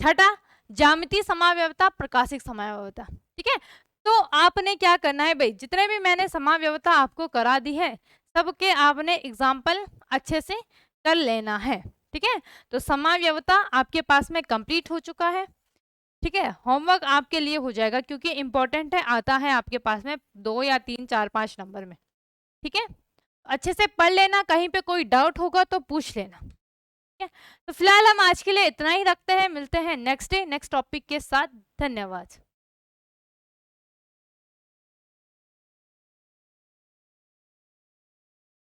छठा ज्यामितीय समाव्यवता, प्रकाशिक समाव्यवता, ठीक है। तो आपने क्या करना है भाई, जितने भी मैंने समाव्यवता आपको करा दी है, सबके आपने एग्जाम्पल अच्छे से कर लेना है, ठीक है। तो समाव्यवता आपके पास में कंप्लीट हो चुका है, ठीक है। होमवर्क आपके लिए हो जाएगा क्योंकि इंपॉर्टेंट है, आता है आपके पास में 2 या 3 4 5 नंबर में, ठीक है। अच्छे से पढ़ लेना, कहीं पे कोई डाउट होगा तो पूछ लेना, ठीक है। तो फिलहाल हम आज के लिए इतना ही रखते हैं, मिलते हैं नेक्स्ट डे नेक्स्ट टॉपिक के साथ। धन्यवाद।